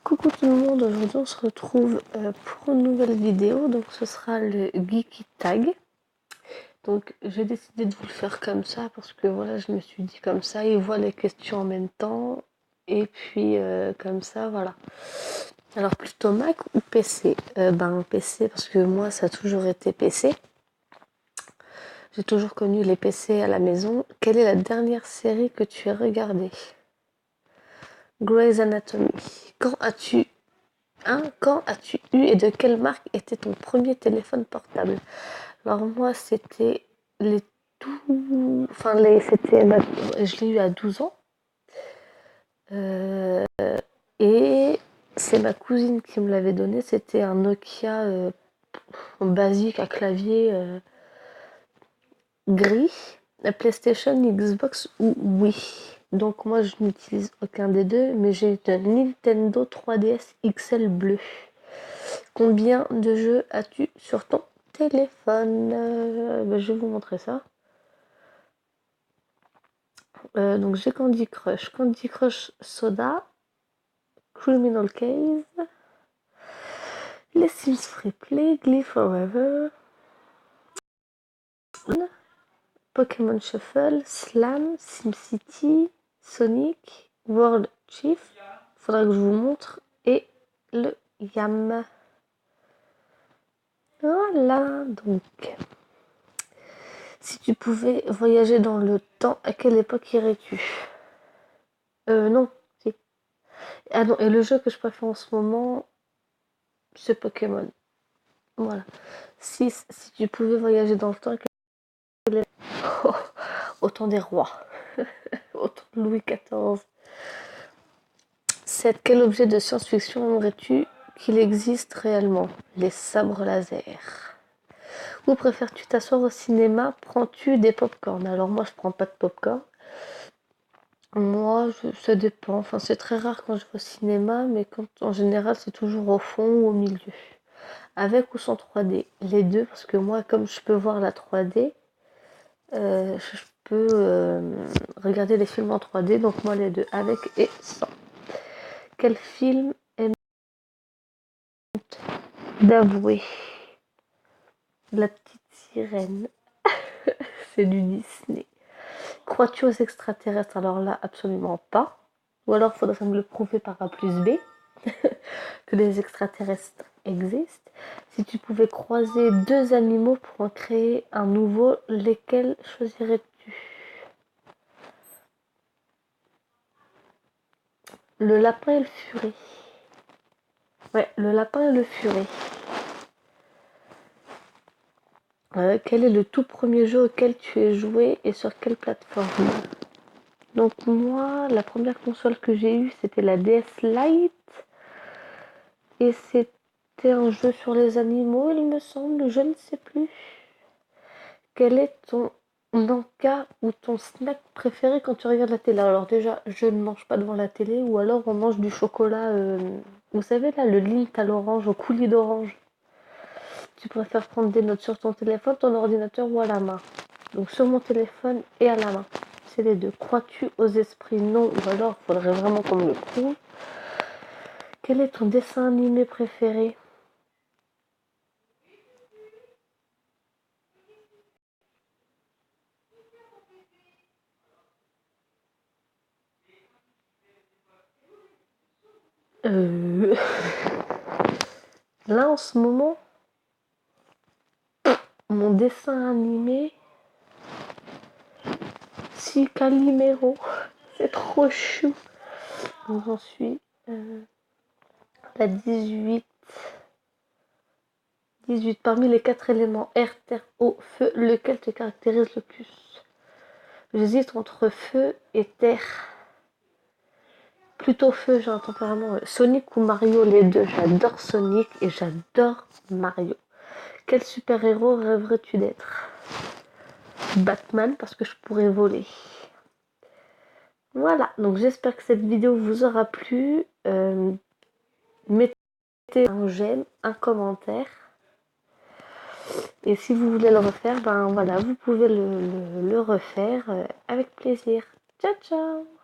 Coucou tout le monde, aujourd'hui on se retrouve pour une nouvelle vidéo, donc ce sera le Geeky Tag. Donc j'ai décidé de vous le faire comme ça parce que voilà, je me suis dit comme ça, ils voient les questions en même temps et puis comme ça, voilà. Alors plutôt Mac ou PC? PC parce que moi ça a toujours été PC. J'ai toujours connu les PC à la maison. Quelle est la dernière série que tu as regardée? Grey's Anatomy. Quand as-tu eu et de quelle marque était ton premier téléphone portable? Alors moi c'était les tout... Enfin je l'ai eu à 12 ans. Et c'est ma cousine qui me l'avait donné. C'était un Nokia basique à clavier gris. La PlayStation, Xbox ou Wii. Donc moi je n'utilise aucun des deux, mais j'ai eu un Nintendo 3DS XL bleu. Combien de jeux as-tu sur ton téléphone? Je vais vous montrer ça. Donc j'ai Candy Crush Soda, Criminal Case, les Sims Free Play, Glee Forever, Pokémon Shuffle, Slam, SimCity, Sonic, World Chief, faudra que je vous montre, et le Yam. Voilà, donc si tu pouvais voyager dans le temps, à quelle époque irais-tu? Non, si. Ah non, et le jeu que je préfère en ce moment, c'est Pokémon. Voilà. Si tu pouvais voyager dans le temps, oh, autant des rois, autant de Louis XIV. 7. Quel objet de science-fiction aimerais-tu qu'il existe réellement? Les sabres laser. Où préfères-tu t'asseoir au cinéma? Prends-tu des pop-corn? Alors moi, je prends pas de pop-corn. Moi, ça dépend. Enfin, c'est très rare quand je vais au cinéma, mais en général, c'est toujours au fond ou au milieu. Avec ou sans 3D? Les deux, parce que moi, comme je peux voir la 3D, je peux regarder les films en 3D, donc moi les deux, avec et sans. Quel film aime d'avouer? La petite sirène. C'est du Disney. Crois-tu aux extraterrestres? Alors là, absolument pas. Ou alors faudrait me le prouver par A plus B que les extraterrestres existent. Si tu pouvais croiser deux animaux pour en créer un nouveau, lesquels choisirais-tu? Le lapin et le furet. Ouais, le lapin et le furet. Quel est le tout premier jeu auquel tu es joué et sur quelle plateforme? Donc moi, la première console que j'ai eue, c'était la DS Lite. Et c'était un jeu sur les animaux, il me semble, je ne sais plus. Quel est ton encas ou ton snack préféré quand tu regardes la télé? Alors déjà, je ne mange pas devant la télé, ou alors on mange du chocolat, vous savez là, le Lindt à l'orange, au coulis d'orange. Tu préfères prendre des notes sur ton téléphone, ton ordinateur ou à la main? Donc sur mon téléphone et à la main. C'est les deux. Crois-tu aux esprits? Non, ou alors il faudrait vraiment qu'on me le prouve. Quel est ton dessin animé préféré? Là en ce moment, mon dessin animé, si Calimero, c'est trop chou. Donc j'en suis à 18. Parmi les 4 éléments air, terre, eau, feu, lequel te caractérise le plus? J'hésite entre feu et terre. Plutôt feu, j'ai un tempérament. Sonic ou Mario, les deux. J'adore Sonic et j'adore Mario. Quel super-héros rêverais-tu d'être? Batman, parce que je pourrais voler. Voilà, donc j'espère que cette vidéo vous aura plu. Mettez un j'aime, un commentaire. Et si vous voulez le refaire, ben voilà, vous pouvez le refaire avec plaisir. Ciao, ciao!